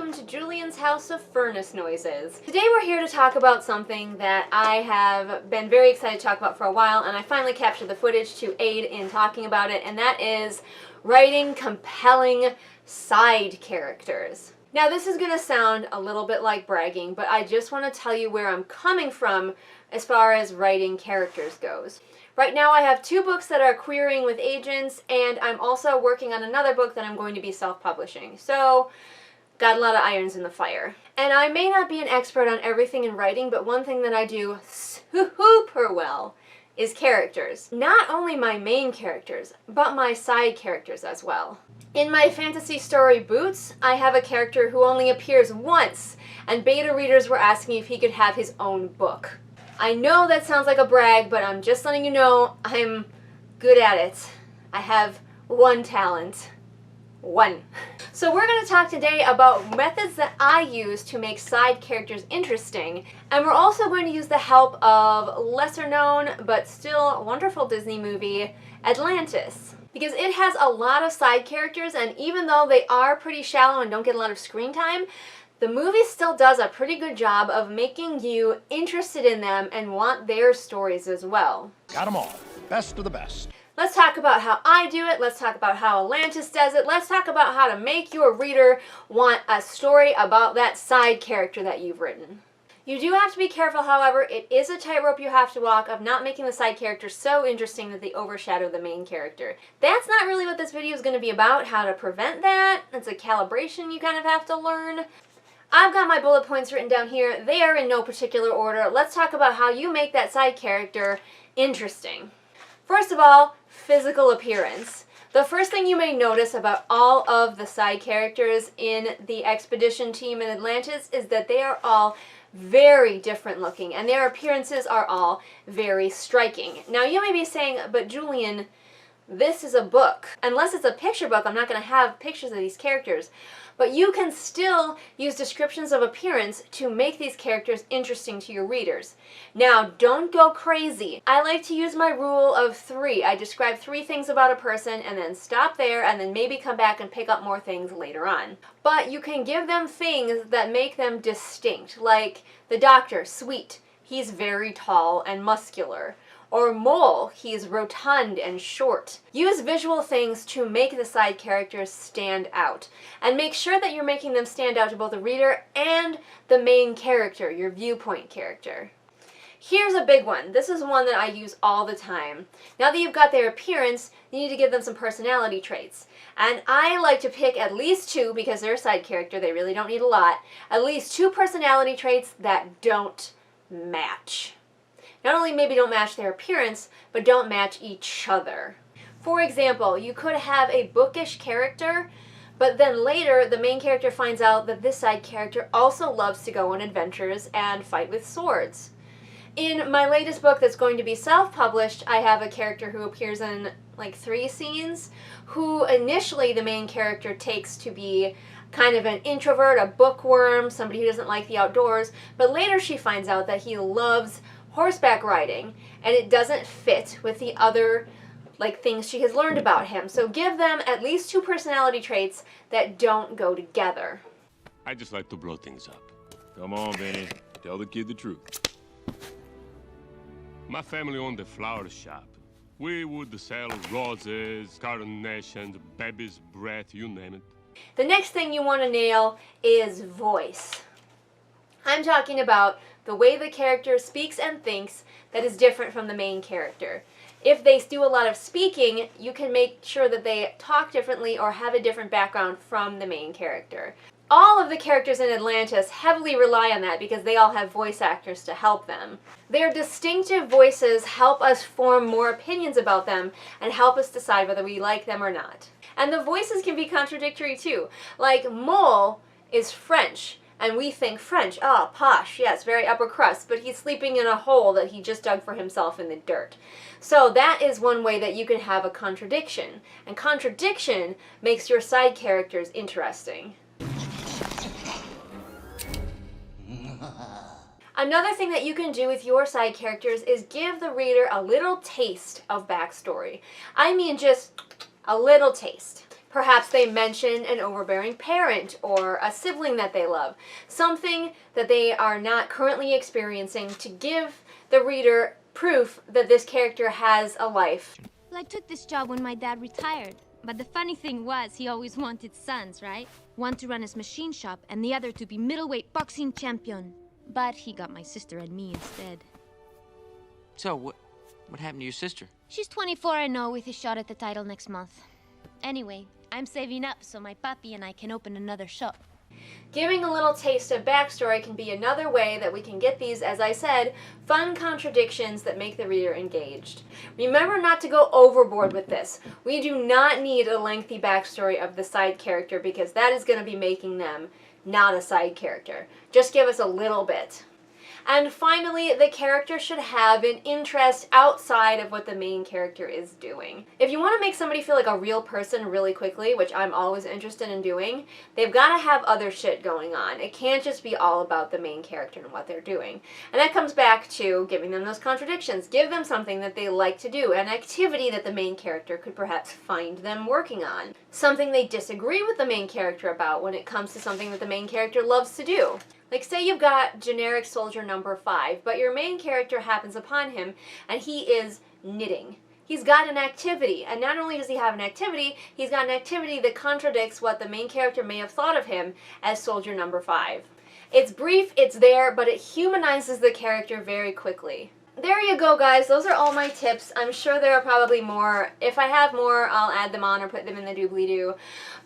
welcome to Julian's House of Furnace Noises. Today we're here to talk about something that I have been very excited to talk about for a while, and I finally captured the footage to aid in talking about it, and that is writing compelling side characters. Now this is going to sound a little bit like bragging, but I just want to tell you where I'm coming from as far as writing characters goes. Right now I have 2 books that are querying with agents, and I'm also working on another book that I'm going to be self-publishing. So, got a lot of irons in the fire. And I may not be an expert on everything in writing, but one thing that I do super well is characters. Not only my main characters, but my side characters as well. In my fantasy story Boots, I have a character who only appears once, and beta readers were asking if he could have his own book. I know that sounds like a brag, but I'm just letting you know I'm good at it. I have one talent. One. So we're going to talk today about methods that I use to make side characters interesting, and we're also going to use the help of lesser known but still wonderful Disney movie, Atlantis. Because it has a lot of side characters, and even though they are pretty shallow and don't get a lot of screen time, the movie still does a pretty good job of making you interested in them and want their stories as well. Got them all. Best of the best. Let's talk about how I do it. Let's talk about how Atlantis does it. Let's talk about how to make your reader want a story about that side character that you've written. You do have to be careful, however. It is a tightrope you have to walk of not making the side characters so interesting that they overshadow the main character. That's not really what this video is going to be about, how to prevent that. It's a calibration you kind of have to learn. I've got my bullet points written down here. They are in no particular order. Let's talk about how you make that side character interesting. First of all, physical appearance. The first thing you may notice about all of the side characters in the expedition team in Atlantis is that they are all very different looking, and their appearances are all very striking. Now you may be saying, but Julian, this is a book. Unless it's a picture book, I'm not going to have pictures of these characters. But you can still use descriptions of appearance to make these characters interesting to your readers. Now, don't go crazy. I like to use my rule of 3. I describe 3 things about a person and then stop there and then maybe come back and pick up more things later on. But you can give them things that make them distinct, like the doctor, sweet. He's very tall and muscular. Or Mole, he's rotund and short. Use visual things to make the side characters stand out. And make sure that you're making them stand out to both the reader and the main character, your viewpoint character. Here's a big one. This is one that I use all the time. Now that you've got their appearance, you need to give them some personality traits. And I like to pick at least 2, because they're a side character, they really don't need a lot, at least 2 personality traits that don't match. Not only maybe don't match their appearance, but don't match each other. For example, you could have a bookish character, but then later the main character finds out that this side character also loves to go on adventures and fight with swords. In my latest book that's going to be self-published, I have a character who appears in like 3 scenes, who initially the main character takes to be kind of an introvert, a bookworm, somebody who doesn't like the outdoors, but later she finds out that he loves horseback riding, and it doesn't fit with the other things she has learned about him. So give them at least 2 personality traits that don't go together. I just like to blow things up. Come on, Benny. Tell the kid the truth. My family owned a flower shop. We would sell roses, carnations, baby's breath, you name it. The next thing you want to nail is voice. I'm talking about the way the character speaks and thinks that is different from the main character. If they do a lot of speaking, you can make sure that they talk differently or have a different background from the main character. All of the characters in Atlantis heavily rely on that because they all have voice actors to help them. Their distinctive voices help us form more opinions about them and help us decide whether we like them or not. And the voices can be contradictory too. Like Mole is French, and we think French, oh, posh, yes, very upper crust, but he's sleeping in a hole that he just dug for himself in the dirt. So that is one way that you can have a contradiction. And contradiction makes your side characters interesting. Another thing that you can do with your side characters is give the reader a little taste of backstory. I mean just a little taste. Perhaps they mention an overbearing parent or a sibling that they love. Something that they are not currently experiencing to give the reader proof that this character has a life. Well, I took this job when my dad retired. But the funny thing was, he always wanted sons, right? One to run his machine shop, and the other to be middleweight boxing champion. But he got my sister and me instead. So, what happened to your sister? She's 24 and know, with a shot at the title next month. Anyway, I'm saving up so my papi and I can open another shop. Giving a little taste of backstory can be another way that we can get these, as I said, fun contradictions that make the reader engaged. Remember not to go overboard with this. We do not need a lengthy backstory of the side character because that is going to be making them not a side character. Just give us a little bit. And finally, the character should have an interest outside of what the main character is doing. If you want to make somebody feel like a real person really quickly, which I'm always interested in doing, they've got to have other shit going on. It can't just be all about the main character and what they're doing. And that comes back to giving them those contradictions. Give them something that they like to do, an activity that the main character could perhaps find them working on. Something they disagree with the main character about when it comes to something that the main character loves to do. Like, say you've got generic soldier number 5, but your main character happens upon him, and he is knitting. He's got an activity, and not only does he have an activity, he's got an activity that contradicts what the main character may have thought of him as soldier number 5. It's brief, it's there, but it humanizes the character very quickly. There you go, guys. Those are all my tips. I'm sure there are probably more. If I have more, I'll add them on or put them in the doobly-doo.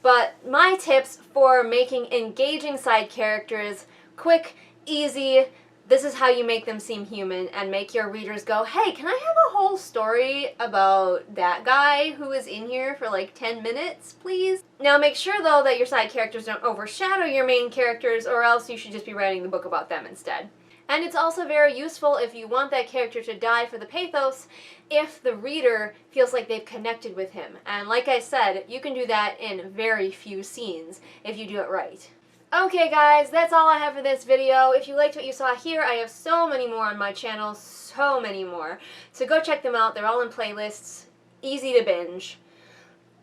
But my tips for making engaging side characters quick, easy, this is how you make them seem human and make your readers go, hey, can I have a whole story about that guy who is in here for like 10 minutes, please? Now make sure though that your side characters don't overshadow your main characters, or else you should just be writing the book about them instead. And it's also very useful if you want that character to die for the pathos, if the reader feels like they've connected with him. And like I said, you can do that in very few scenes if you do it right. Okay guys, that's all I have for this video. If you liked what you saw here, I have so many more on my channel, so many more. So go check them out, they're all in playlists, easy to binge.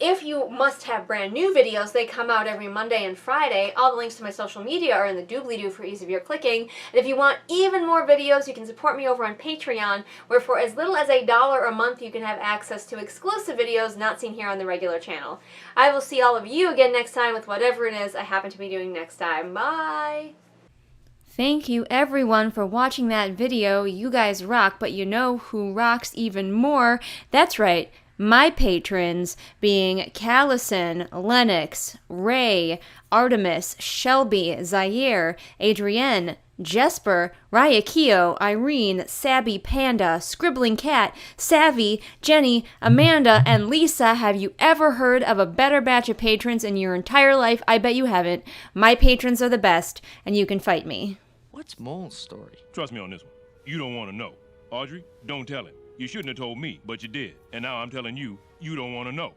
If you must have brand new videos, they come out every Monday and Friday. All the links to my social media are in the doobly-doo for ease of your clicking. And if you want even more videos, you can support me over on Patreon, where for as little as $1 a month, you can have access to exclusive videos not seen here on the regular channel. I will see all of you again next time with whatever it is I happen to be doing next time. Bye! Thank you everyone for watching that video. You guys rock, but you know who rocks even more? That's right. My patrons being Callison, Lennox, Ray, Artemis, Shelby, Zaire, Adrienne, Jesper, Ryakio, Irene, Sabby Panda, Scribbling Cat, Savvy, Jenny, Amanda, and Lisa. Have you ever heard of a better batch of patrons in your entire life? I bet you haven't. My patrons are the best, and you can fight me. What's Mole's story? Trust me on this one. You don't want to know. Audrey, don't tell him. You shouldn't have told me, but you did. And now I'm telling you, you don't want to know.